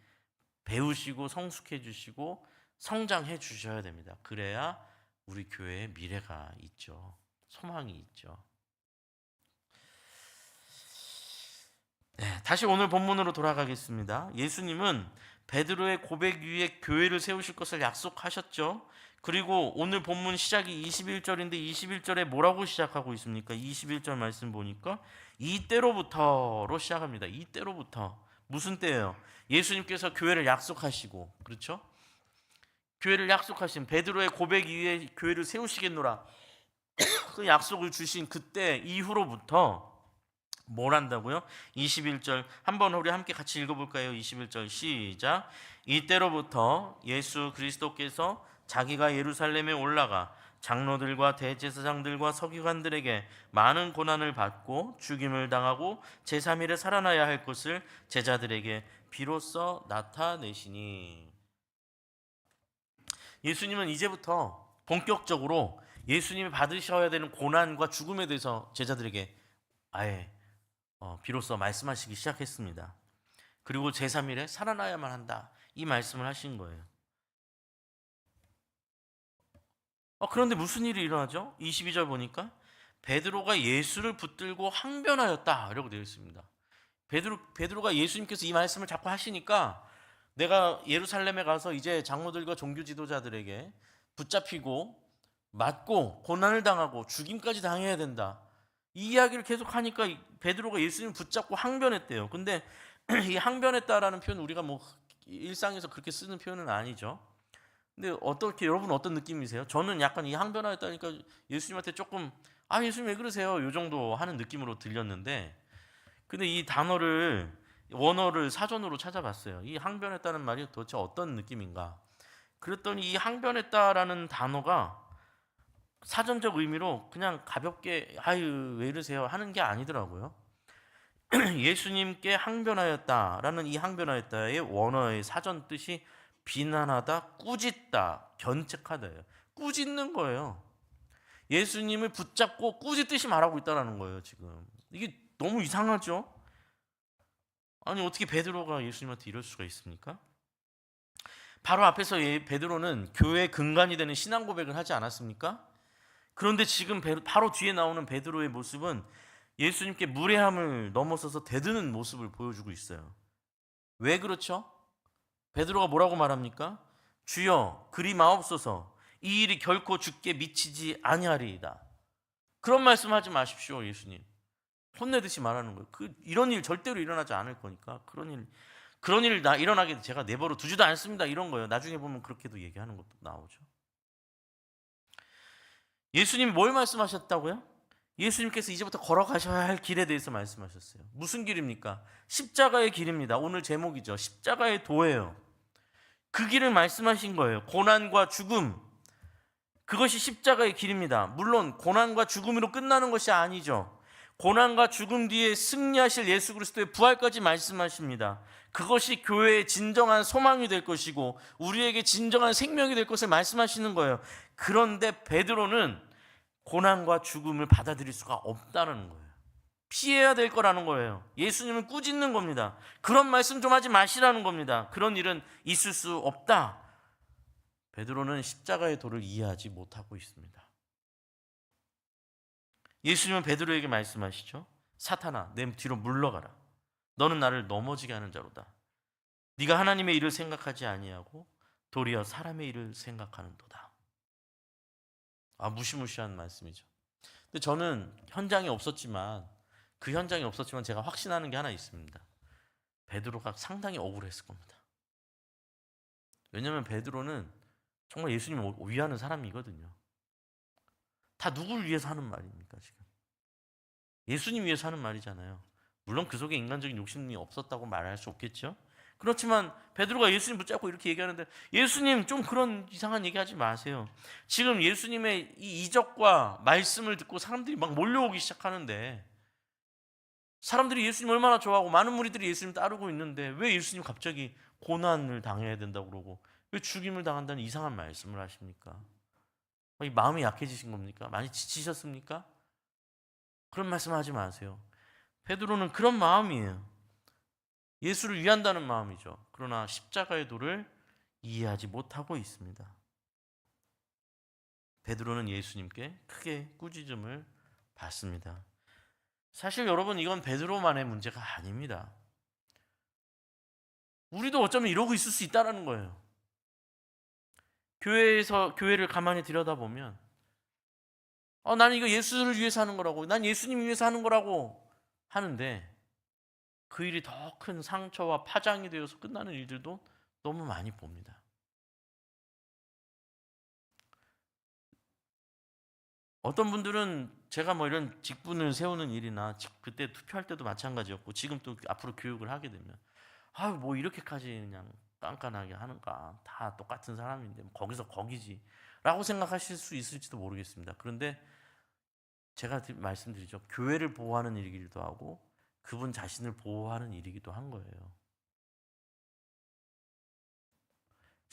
배우시고 성숙해 주시고 성장해 주셔야 됩니다. 그래야 우리 교회에 미래가 있죠. 소망이 있죠. 네, 다시 오늘 본문으로 돌아가겠습니다. 예수님은 베드로의 고백 위에 교회를 세우실 것을 약속하셨죠. 그리고 오늘 본문 시작이 21절인데 21절에 뭐라고 시작하고 있습니까? 21절 말씀 보니까 이때로부터로 시작합니다. 이때로부터. 무슨 때예요? 예수님께서 교회를 약속하시고 그렇죠? 교회를 약속하신 베드로의 고백 위에 교회를 세우시겠노라. 그 약속을 주신 그때 이후로부터 뭘 한다고요? 21절 한번 우리 함께 같이 읽어볼까요? 21절 시작. 이때로부터 예수 그리스도께서 자기가 예루살렘에 올라가 장로들과 대제사장들과 서기관들에게 많은 고난을 받고 죽임을 당하고 제3일에 살아나야 할 것을 제자들에게 비로소 나타내시니. 예수님은 이제부터 본격적으로 예수님이 받으셔야 되는 고난과 죽음에 대해서 제자들에게 아예 비로소 말씀하시기 시작했습니다. 그리고 제3일에 살아나야만 한다, 이 말씀을 하신 거예요. 그런데 무슨 일이 일어나죠? 22절 보니까 베드로가 예수를 붙들고 항변하였다 이라고 되어 있습니다. 베드로가 예수님께서 이 말씀을 자꾸 하시니까 내가 예루살렘에 가서 이제 장로들과 종교 지도자들에게 붙잡히고 맞고 고난을 당하고 죽임까지 당해야 된다, 이 이야기를 계속 하니까 베드로가 예수님 붙잡고 항변했대요. 근데 이 항변했다라는 표현, 우리가 뭐 일상에서 그렇게 쓰는 표현은 아니죠. 근데 어떻게, 여러분 어떤 느낌이세요? 저는 약간 이 항변하였다니까 예수님한테 조금 예수님 왜 그러세요, 요 정도 하는 느낌으로 들렸는데, 근데 이 단어를, 원어를 사전으로 찾아봤어요. 이 항변했다는 말이 도대체 어떤 느낌인가? 그랬더니 이 항변했다라는 단어가 사전적 의미로 그냥 가볍게 아유 왜 이러세요 하는 게 아니더라고요. 예수님께 항변하였다라는 이 항변하였다의 원어의 사전 뜻이 비난하다, 꾸짖다, 견책하다예요. 꾸짖는 거예요. 예수님을 붙잡고 꾸짖듯이 말하고 있다는 거예요. 지금 이게 너무 이상하죠? 아니 어떻게 베드로가 예수님한테 이럴 수가 있습니까? 바로 앞에서 베드로는 교회의 근간이 되는 신앙 고백을 하지 않았습니까? 그런데 지금 바로 뒤에 나오는 베드로의 모습은 예수님께 무례함을 넘어서서 대드는 모습을 보여주고 있어요. 왜 그렇죠? 베드로가 뭐라고 말합니까? 주여 그리 마옵소서, 이 일이 결코 주께 미치지 아니하리이다. 그런 말씀하지 마십시오. 예수님 혼내듯이 말하는 거예요. 이런 일 절대로 일어나지 않을 거니까 그런 일 일어나게 제가 내버려 두지도 않습니다, 이런 거예요. 나중에 보면 그렇게도 얘기하는 것도 나오죠. 예수님이 뭘 말씀하셨다고요? 예수님께서 이제부터 걸어가셔야 할 길에 대해서 말씀하셨어요. 무슨 길입니까? 십자가의 길입니다. 오늘 제목이죠. 십자가의 도예요. 그 길을 말씀하신 거예요. 고난과 죽음, 그것이 십자가의 길입니다. 물론 고난과 죽음으로 끝나는 것이 아니죠. 고난과 죽음 뒤에 승리하실 예수 그리스도의 부활까지 말씀하십니다. 그것이 교회의 진정한 소망이 될 것이고 우리에게 진정한 생명이 될 것을 말씀하시는 거예요. 그런데 베드로는 고난과 죽음을 받아들일 수가 없다는 거예요. 피해야 될 거라는 거예요. 예수님을 꾸짖는 겁니다. 그런 말씀 좀 하지 마시라는 겁니다. 그런 일은 있을 수 없다. 베드로는 십자가의 도를 이해하지 못하고 있습니다. 예수님은 베드로에게 말씀하시죠. 사탄아, 내 뒤로 물러가라. 너는 나를 넘어지게 하는 자로다. 네가 하나님의 일을 생각하지 아니하고 도리어 사람의 일을 생각하는도다. 무시무시한 말씀이죠. 근데 저는 그 현장에 없었지만 제가 확신하는 게 하나 있습니다. 베드로가 상당히 억울했을 겁니다. 왜냐하면 베드로는 정말 예수님을 위하는 사람이거든요. 다 누구를 위해서 하는 말입니까 지금? 예수님 위해서 하는 말이잖아요. 물론 그 속에 인간적인 욕심이 없었다고 말할 수 없겠죠. 그렇지만 베드로가 예수님 붙잡고 이렇게 얘기하는데, 예수님 좀 그런 이상한 얘기하지 마세요. 지금 예수님의 이 이적과 말씀을 듣고 사람들이 막 몰려오기 시작하는데, 사람들이 예수님 얼마나 좋아하고 많은 무리들이 예수님 따르고 있는데 왜 예수님 갑자기 고난을 당해야 된다고 그러고 왜 죽임을 당한다는 이상한 말씀을 하십니까? 마음이 약해지신 겁니까? 많이 지치셨습니까? 그런 말씀하지 마세요. 베드로는 그런 마음이에요. 예수를 위한다는 마음이죠. 그러나 십자가의 도를 이해하지 못하고 있습니다. 베드로는 예수님께 크게 꾸짖음을 받습니다. 사실 여러분, 이건 베드로만의 문제가 아닙니다. 우리도 어쩌면 이러고 있을 수 있다는 거예요. 교회를 가만히 들여다보면 나는 이거 예수를 위해서 하는 거라고, 난 예수님 위해서 하는 거라고 하는데 그 일이 더 큰 상처와 파장이 되어서 끝나는 일들도 너무 많이 봅니다. 어떤 분들은 제가 뭐 이런 직분을 세우는 일이나 그때 투표할 때도 마찬가지였고 지금 또 앞으로 교육을 하게 되면 뭐 이렇게까지 그냥 깐깐하게 하는가, 다 똑같은 사람인데 거기서 거기지 라고 생각하실 수 있을지도 모르겠습니다. 그런데 제가 말씀드리죠. 교회를 보호하는 일이기도 하고 그분 자신을 보호하는 일이기도 한 거예요.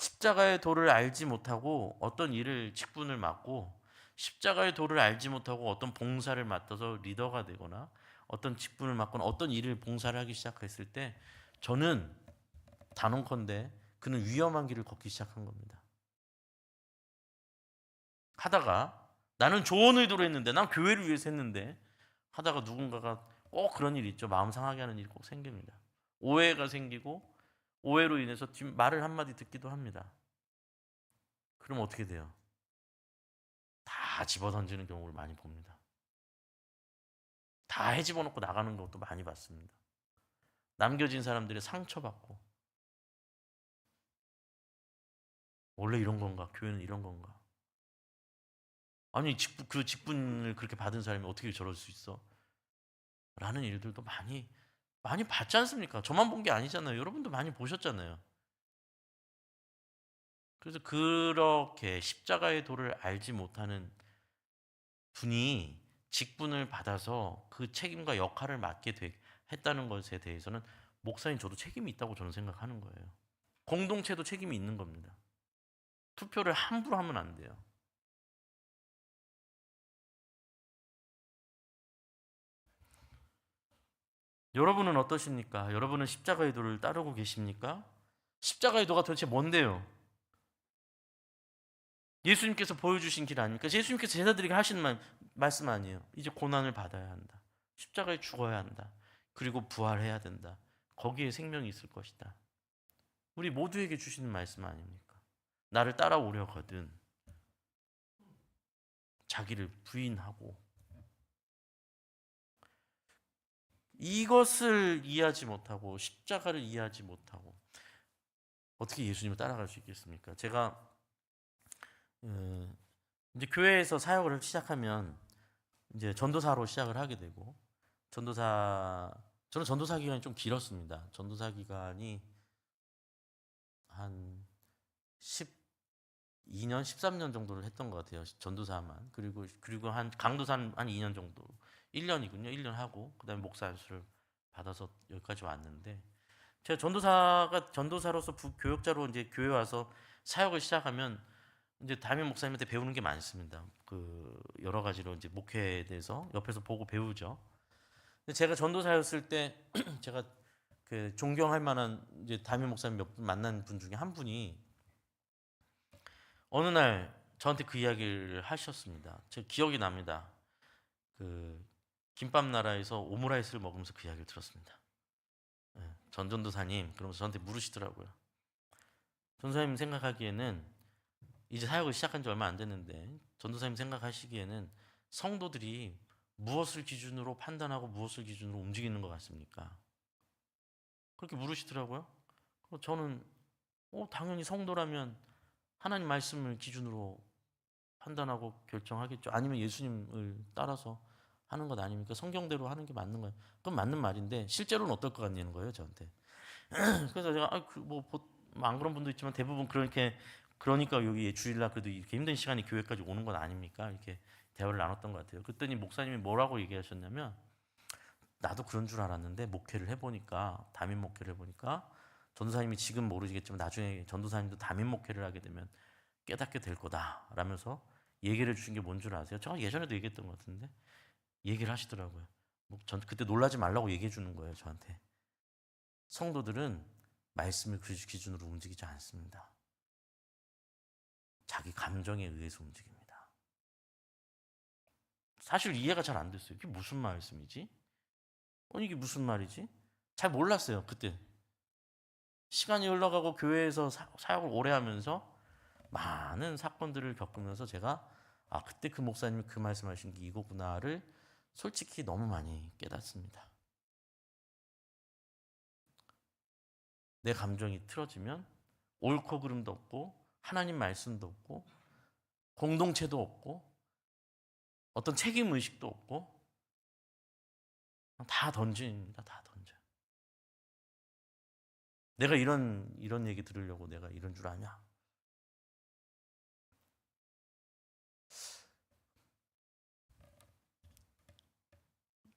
십자가의 도를 알지 못하고 어떤 일을 직분을 맡고 십자가의 도를 알지 못하고 어떤 봉사를 맡아서 리더가 되거나 어떤 직분을 맡거나 어떤 일을 봉사를 하기 시작했을 때 저는 단언컨대 그는 위험한 길을 걷기 시작한 겁니다. 하다가 나는 좋은 의도로 했는데 난 교회를 위해서 했는데 하다가 누군가가 꼭 그런 일이 있죠. 마음 상하게 하는 일이 꼭 생깁니다. 오해가 생기고 오해로 인해서 말을 한마디 듣기도 합니다. 그럼 어떻게 돼요? 다 집어던지는 경우를 많이 봅니다. 다 헤집어놓고 나가는 것도 많이 봤습니다. 남겨진 사람들이 상처받고 원래 이런 건가? 교회는 이런 건가? 아니 그 직분을 그렇게 받은 사람이 어떻게 저럴 수 있어? 라는 일들도 많이 봤지 않습니까? 저만 본 게 아니잖아요. 여러분도 많이 보셨잖아요. 그래서 그렇게 십자가의 도를 알지 못하는 분이 직분을 받아서 그 책임과 역할을 했다는 것에 대해서는 목사인 저도 책임이 있다고 저는 생각하는 거예요. 공동체도 책임이 있는 겁니다. 투표를 함부로 하면 안 돼요. 여러분은 어떠십니까? 여러분은 십자가의 도를 따르고 계십니까? 십자가의 도가 도대체 뭔데요? 예수님께서 보여주신 길 아닙니까? 예수님께서 제자들에게 하시는 말씀 아니에요. 이제 고난을 받아야 한다. 십자가에 죽어야 한다. 그리고 부활해야 된다. 거기에 생명이 있을 것이다. 우리 모두에게 주시는 말씀 아닙니까? 나를 따라오려거든 자기를 부인하고 이것을 이해하지 못하고 십자가를 이해하지 못하고 어떻게 예수님을 따라갈 수 있겠습니까? 제가 이제 교회에서 사역을 시작하면 이제 전도사로 시작을 하게 되고 저는 전도사 기간이 좀 길었습니다. 전도사 기간이 한 12년, 13년 정도를 했던 것 같아요. 전도사만. 그리고 한 강도사는 한 2년 정도. 1년이군요. 1년 하고 그다음에 목사 안수를 받아서 여기까지 왔는데 제가 전도사로서 교역자로 이제 교회 와서 사역을 시작하면 이제 담임 목사님한테 배우는 게 많습니다. 그 여러 가지로 이제 목회에 대해서 옆에서 보고 배우죠. 근데 제가 전도사였을 때 제가 그 존경할 만한 이제 담임 목사님 몇 분 만난 분 중에 한 분이 어느 날 저한테 그 이야기를 하셨습니다. 제 기억이 납니다. 그 김밥 나라에서 오므라이스를 먹으면서 그 이야기를 들었습니다. 예, 전도사님 그러면서 저한테 물으시더라고요. 전도사님 생각하기에는 이제 사역을 시작한 지 얼마 안 됐는데 전도사님 생각하시기에는 성도들이 무엇을 기준으로 판단하고 무엇을 기준으로 움직이는 것 같습니까? 그렇게 물으시더라고요. 저는 당연히 성도라면 하나님 말씀을 기준으로 판단하고 결정하겠죠. 아니면 예수님을 따라서 하는 것 아닙니까? 성경대로 하는 게 맞는 거예요. 그건 맞는 말인데 실제로는 어떨 것 같냐는 거예요, 저한테. 그래서 제가 안 그런 분도 있지만 대부분 그러니까 여기 주일날 그래도 이렇게 힘든 시간이 교회까지 오는 건 아닙니까? 이렇게 대화를 나눴던 것 같아요. 그랬더니 목사님이 뭐라고 얘기하셨냐면 나도 그런 줄 알았는데 목회를 해보니까 담임 목회를 해보니까 전도사님이 지금 모르시겠지만 나중에 전도사님도 담임 목회를 하게 되면 깨닫게 될 거다 라면서 얘기를 해주신 게 뭔 줄 아세요? 제가 예전에도 얘기했던 것 같은데 얘기를 하시더라고요. 전 그때 놀라지 말라고 얘기해 주는 거예요, 저한테. 성도들은 말씀을 그 기준으로 움직이지 않습니다. 자기 감정에 의해서 움직입니다. 사실 이해가 잘 안 됐어요. 이게 무슨 말씀이지? 이게 무슨 말이지? 잘 몰랐어요, 그때. 시간이 흘러가고 교회에서 사역을 오래 하면서 많은 사건들을 겪으면서 제가 그때 그 목사님이 그 말씀하신 게 이거구나를 솔직히 너무 많이 깨닫습니다. 내 감정이 틀어지면 옳고 그름도 없고 하나님 말씀도 없고 공동체도 없고 어떤 책임 의식도 없고 다 던집니다. 다 던져. 내가 이런 얘기 들으려고 내가 이런 줄 아냐?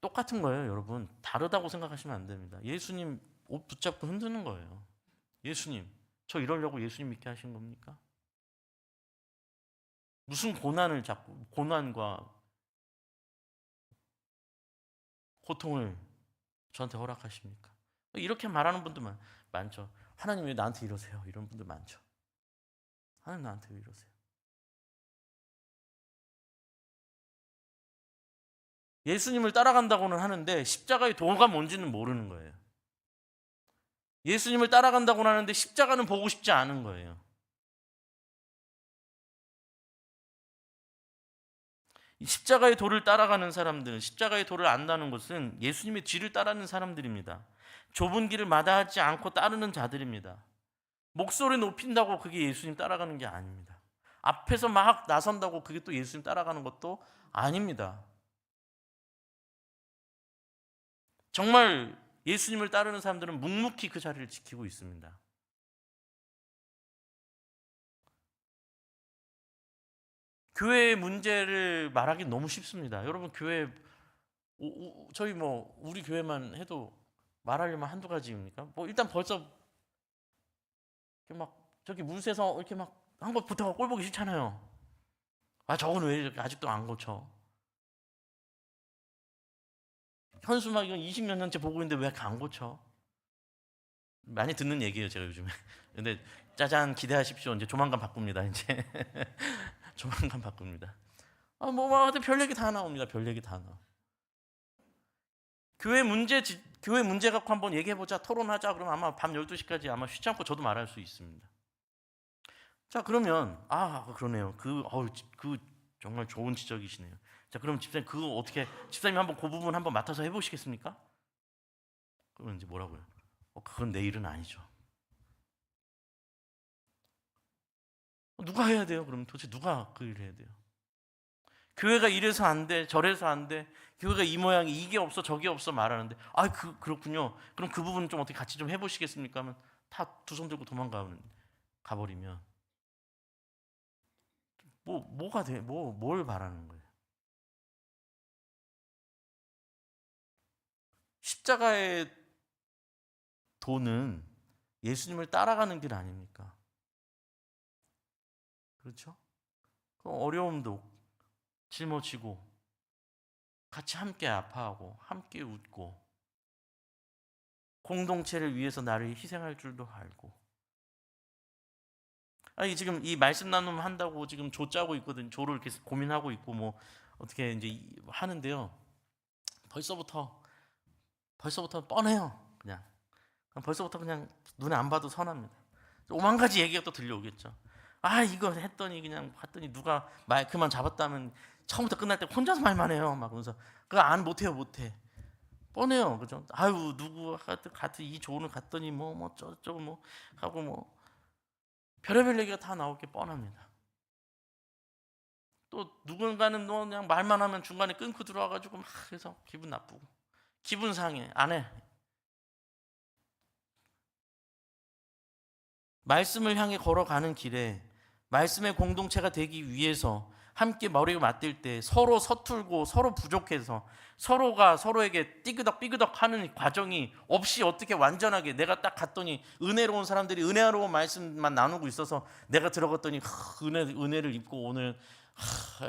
똑같은 거예요, 여러분. 다르다고 생각하시면 안 됩니다. 예수님 옷 붙잡고 흔드는 거예요. 예수님 저 이러려고 예수님 믿게 하신 겁니까? 무슨 고난을 자꾸 고난과 고통을 저한테 허락하십니까? 이렇게 말하는 분들 많죠. 하나님 왜 나한테 이러세요? 이런 분들 많죠. 하나님 나한테 왜 이러세요? 예수님을 따라간다고는 하는데 십자가의 도가 뭔지는 모르는 거예요. 예수님을 따라간다고는 하는데 십자가는 보고 싶지 않은 거예요. 이 십자가의 도를 따라가는 사람들은, 십자가의 도를 안다는 것은 예수님의 뒤를 따르는 사람들입니다. 좁은 길을 마다하지 않고 따르는 자들입니다. 목소리 높인다고 그게 예수님 따라가는 게 아닙니다. 앞에서 막 나선다고 그게 또 예수님 따라가는 것도 아닙니다. 정말 예수님을 따르는 사람들은 묵묵히 그 자리를 지키고 있습니다. 교회의 문제를 말하기 너무 쉽습니다. 여러분, 교회 저희 우리 교회만 해도 말하려면 한두 가지입니까? 일단 벌써 이렇게 막 저기 물새서 이렇게 막 한 것 붙어가 꼴 보기 싫잖아요. 아, 저건 왜 이렇게 아직도 안 고쳐? 현수막 이건 20몇 년째 보고 있는데 왜 이렇게 안 고쳐? 많이 듣는 얘기예요, 제가 요즘에. 근데 짜잔, 기대하십시오. 이제 조만간 바꿉니다. 이제 조만간 바꿉니다. 하여튼 별 얘기 다 나옵니다. 별 얘기 다 나와. 교회 문제 갖고 한번 얘기해 보자, 토론하자. 그러면 아마 밤 12시까지 아마 쉬지 않고 저도 말할 수 있습니다. 자, 그러면 그러네요. 그 정말 좋은 지적이시네요. 자, 그럼 집사님 그거 어떻게, 집사님 한번 그 부분 한번 맡아서 해 보시겠습니까? 그러면 이제 뭐라고요? 그건 내 일은 아니죠. 누가 해야 돼요? 그럼 도대체 누가 그 일을 해야 돼요? 교회가 이래서 안 돼, 저래서 안 돼, 교회가 이 모양이, 이게 없어, 저게 없어 말하는데, 그렇군요. 그럼 그 부분 좀 어떻게 같이 좀 해보시겠습니까? 하면 다 두 손 들고 가버리면 뭐가 돼? 뭘 바라는 거예요? 십자가의 도는 예수님을 따라가는 길 아닙니까? 그렇죠? 그 어려움도 짊어지고 같이 함께 아파하고 함께 웃고 공동체를 위해서 나를 희생할 줄도 알고. 지금 이 말씀 나눔 한다고 지금 조 짜고 있거든. 조를 이렇게 고민하고 있고 어떻게 이제 하는데요. 벌써부터 뻔해요. 벌써부터 그냥 눈에 안 봐도 선합니다. 오만 가지 얘기가 또 들려오겠죠. 이거 했더니 그냥 봤더니 누가 마이크만 잡았다면 처음부터 끝날 때 혼자서 말만 해요. 막 그러면서 그거 안 못해. 뻔해요. 그죠? 누구 같은 이 조언을 갔더니 저쩌고 하고 별의별 얘기가 다 나올 게 뻔합니다. 또 누군가는 그냥 말만 하면 중간에 끊고 들어와가지고 막 해서 기분 나쁘고 기분 상해. 안 해. 말씀을 향해 걸어가는 길에 말씀의 공동체가 되기 위해서 함께 머리를 맞댈 때 서로 서툴고 서로 부족해서 서로가 서로에게 삐그덕 하는 과정이 없이 어떻게 완전하게, 내가 딱 갔더니 은혜로운 사람들이 은혜로운 말씀만 나누고 있어서 내가 들어갔더니 은혜를 입고 오늘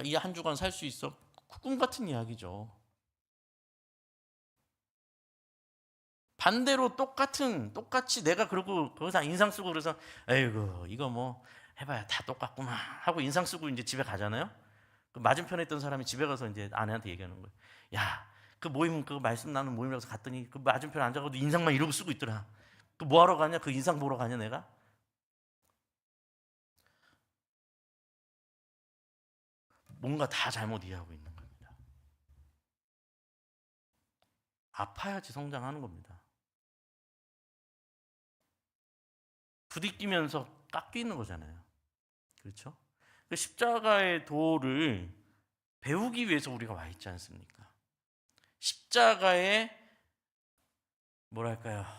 이 한 주간 살 수 있어. 꿈 같은 이야기죠. 반대로 똑같이 내가 그러고 거기서 인상 쓰고 그래서 에이구 이거 해봐야 다 똑같구만 하고 인상 쓰고 이제 집에 가잖아요. 그 맞은편에 있던 사람이 집에 가서 이제 아내한테 얘기하는 거예요. 야, 그 모임, 그 말씀 나눈 모임이라서 갔더니 그 맞은편에 앉아가지고 인상만 이러고 쓰고 있더라. 그 뭐하러 가냐? 그 인상 보러 가냐 내가? 뭔가 다 잘못 이해하고 있는 겁니다. 아파야지 성장하는 겁니다. 부딪히면서 깎이는 거잖아요. 그렇죠? 그 십자가의 도를 배우기 위해서 우리가 와 있지 않습니까? 십자가의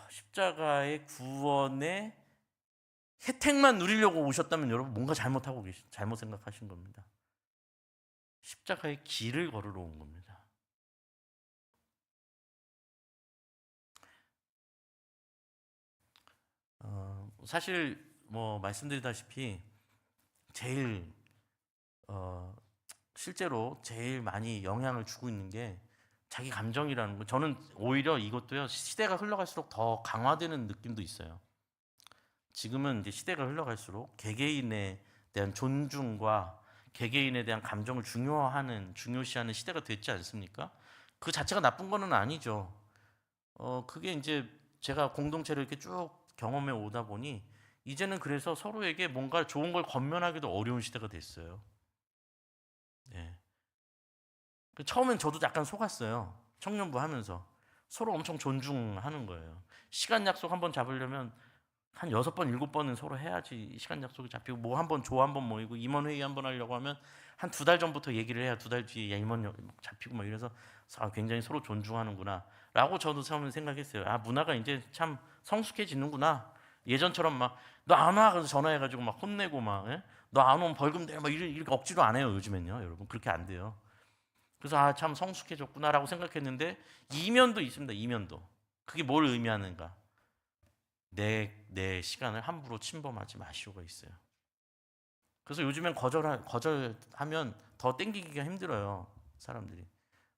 십자가의 구원의 혜택만 누리려고 오셨다면 여러분 뭔가 잘못 생각하신 겁니다. 십자가의 길을 걸으러 온 겁니다. 사실 뭐 말씀드리다시피 제일 실제로 제일 많이 영향을 주고 있는 게 자기 감정이라는 거. 저는 오히려 이것도요, 시대가 흘러갈수록 더 강화되는 느낌도 있어요. 지금은 이제 시대가 흘러갈수록 개개인에 대한 존중과 개개인에 대한 감정을 중요시하는 시대가 됐지 않습니까? 그 자체가 나쁜 거는 아니죠. 그게 이제 제가 공동체를 이렇게 쭉 경험해 오다 보니 이제는 그래서 서로에게 뭔가 좋은 걸 건면하기도 어려운 시대가 됐어요. 네. 처음엔 저도 약간 속았어요. 청년부 하면서. 서로 엄청 존중하는 거예요. 시간 약속 한번 잡으려면 한 6번, 7번은 서로 해야지 시간 약속이 잡히고, 뭐 한번 조 한번 모이고 임원회의 한번 하려고 하면 한 2달 전부터 얘기를 해야 2달 뒤에 임원 잡히고 막 이래서 굉장히 서로 존중하는구나 라고 저도 처음에 생각했어요. 아, 문화가 이제 참 성숙해지는구나. 예전처럼 막 너 안 와 그래서 전화해가지고 막 혼내고 막 너 안 오면 벌금 내 막 이렇게 억지로 안 해요. 요즘엔요 여러분, 그렇게 안 돼요. 그래서 아, 참 성숙해졌구나라고 생각했는데 이면도 있습니다. 이면도. 그게 뭘 의미하는가? 내 시간을 함부로 침범하지 마시오가 있어요. 그래서 요즘엔 거절하면 더 땡기기가 힘들어요. 사람들이.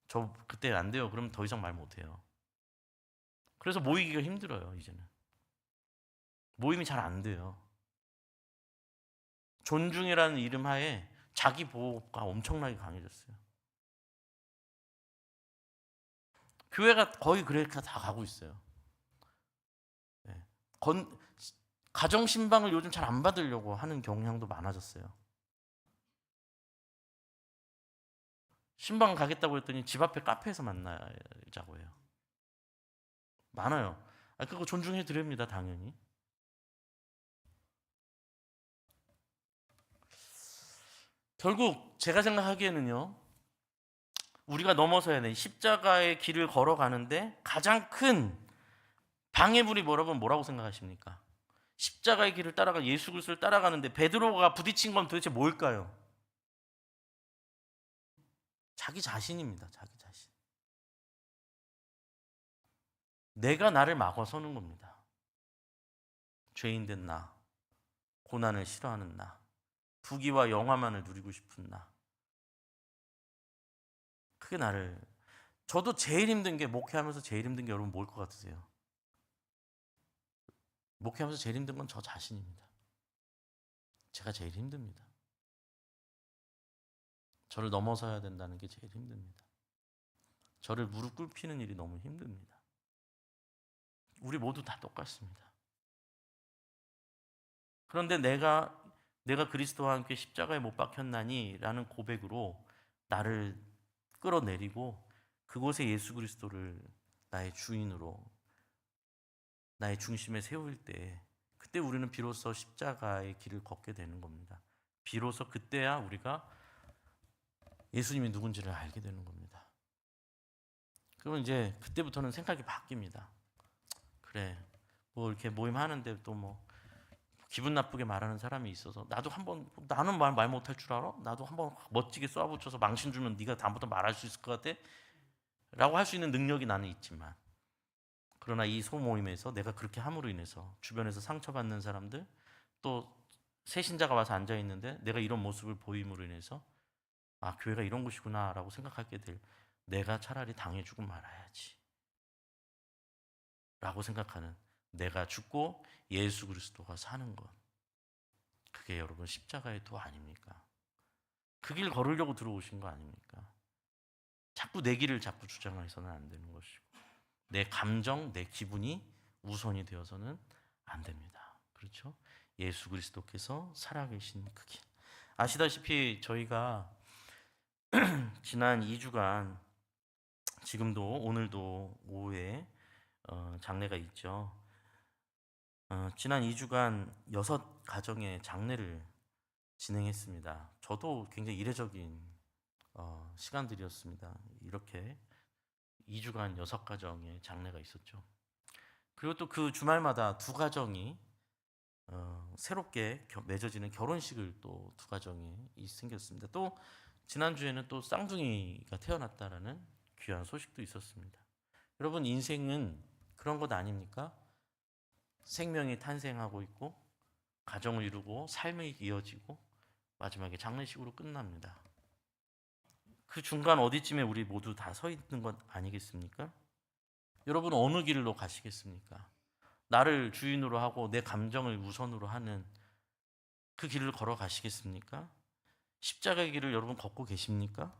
저 그때 안 돼요. 그러면 더 이상 말 못해요. 그래서 모이기가 힘들어요. 이제는. 모임이 잘 안 돼요. 존중이라는 이름 하에 자기 보호가 엄청나게 강해졌어요. 교회가 거의 그렇게 다 가고 있어요. 네. 가정 신방을 요즘 잘 안 받으려고 하는 경향도 많아졌어요. 신방 가겠다고 했더니 집 앞에 카페에서 만나자고 해요. 많아요. 그거 존중해 드립니다, 당연히. 결국 제가 생각하기에는요, 우리가 넘어서야 돼. 십자가의 길을 걸어가는데 가장 큰 방해물이 뭐라고 생각하십니까? 십자가의 길을 따라가 예수 그리스도를 따라가는데 베드로가 부딪힌 건 도대체 뭘까요? 자기 자신입니다. 자기 자신. 내가 나를 막아서는 겁니다. 죄인된 나, 고난을 싫어하는 나, 부귀와 영화만을 누리고 싶은 나. 그게 나를. 저도 제일 힘든 게, 목회하면서 제일 힘든 게 여러분 뭘 것 같으세요? 목회하면서 제일 힘든 건 저 자신입니다. 제가 제일 힘듭니다. 저를 넘어서야 된다는 게 제일 힘듭니다. 저를 무릎 꿇히는 일이 너무 힘듭니다. 우리 모두 다 똑같습니다. 그런데 내가 그리스도와 함께 십자가에 못 박혔나니라는 고백으로 나를 끌어내리고 그곳에 예수 그리스도를 나의 주인으로, 나의 중심에 세울 때, 그때 우리는 비로소 십자가의 길을 걷게 되는 겁니다. 비로소 그때야 우리가 예수님이 누군지를 알게 되는 겁니다. 그러면 이제 그때부터는 생각이 바뀝니다. 그래, 뭐 이렇게 모임하는데 또 뭐 기분 나쁘게 말하는 사람이 있어서 나도 한번, 나는 말 못할 줄 알아? 나도 한번 멋지게 쏘아붙여서 망신 주면 네가 다음부터 말할 수 있을 것 같아? 라고 할 수 있는 능력이 나는 있지만, 그러나 이 소모임에서 내가 그렇게 함으로 인해서 주변에서 상처받는 사람들, 또 새신자가 와서 앉아 있는데 내가 이런 모습을 보임으로 인해서 아, 교회가 이런 곳이구나 라고 생각하게 될, 내가 차라리 당해주고 말아야지 라고 생각하는, 내가 죽고 예수 그리스도가 사는 것, 그게 여러분 십자가의 도 아닙니까? 그 길 걸으려고 들어오신 거 아닙니까? 자꾸 내 길을 자꾸 주장해서는 안 되는 것이고, 내 감정, 내 기분이 우선이 되어서는 안 됩니다. 그렇죠? 예수 그리스도께서 살아계신 그 길. 아시다시피 저희가 지난 2주간, 지금도 오늘도 오후에 장례가 있죠. 지난 2주간 6가정의 장례를 진행했습니다. 저도 굉장히 이례적인 시간들이었습니다. 이렇게 2주간 6가정의 장례가 있었죠. 그리고 또 그 주말마다 2가정이 새롭게 맺어지는 결혼식을 또 2가정이 생겼습니다. 또 지난주에는 또 쌍둥이가 태어났다라는 귀한 소식도 있었습니다. 여러분, 인생은 그런 것 아닙니까? 생명이 탄생하고 있고 가정을 이루고 삶이 이어지고 마지막에 장례식으로 끝납니다. 그 중간 어디쯤에 우리 모두 다 서 있는 것 아니겠습니까? 여러분 어느 길로 가시겠습니까? 나를 주인으로 하고 내 감정을 우선으로 하는 그 길을 걸어가시겠습니까? 십자가의 길을 여러분 걷고 계십니까?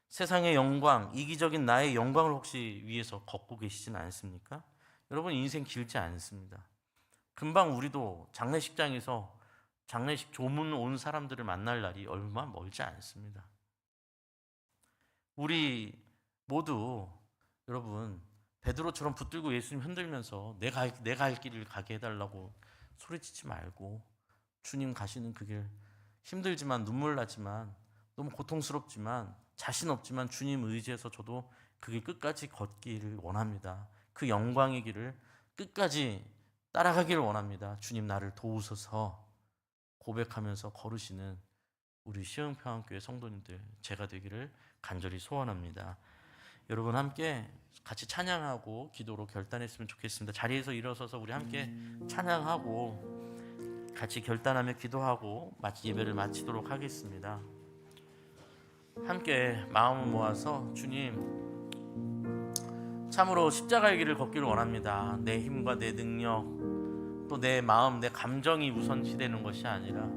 세상의 영광, 이기적인 나의 영광을 혹시 위해서 걷고 계시진 않습니까? 여러분 인생 길지 않습니다. 금방 우리도 장례식장에서 장례식 조문 온 사람들을 만날 날이 얼마 멀지 않습니다. 우리 모두 여러분 베드로처럼 붙들고 예수님 흔들면서 내가 할 길을 가게 해달라고 소리치지 말고 주님 가시는 그 길 힘들지만 눈물 나지만 너무 고통스럽지만 자신 없지만 주님 의지해서 저도 그 길 끝까지 걷기를 원합니다. 그 영광의 길을 끝까지 따라가기를 원합니다. 주님 나를 도우소서 고백하면서 걸으시는 우리 시흥평안교회 성도님들 제가 되기를 간절히 소원합니다. 여러분 함께 같이 찬양하고 기도로 결단했으면 좋겠습니다. 자리에서 일어서서 우리 함께 찬양하고 같이 결단하며 기도하고 예배를 마치도록 하겠습니다. 함께 마음을 모아서 주님 참으로 십자가의 길을 걷기를 원합니다. 내 힘과 내 능력 또 내 마음 내 감정이 우선시되는 것이 아니라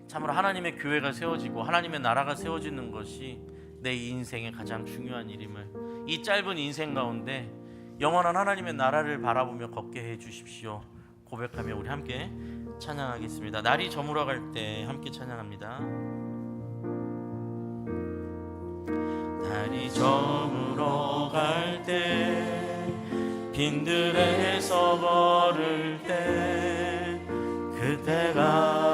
참으로 하나님의 교회가 세워지고 하나님의 나라가 세워지는 것이 내 인생의 가장 중요한 일임을 이 짧은 인생 가운데 영원한 하나님의 나라를 바라보며 걷게 해 주십시오. 고백하며 우리 함께 찬양하겠습니다. 날이 저물어 갈 때 함께 찬양합니다. 날이 저물어 갈 때 빈들에서 걸을 때 그때가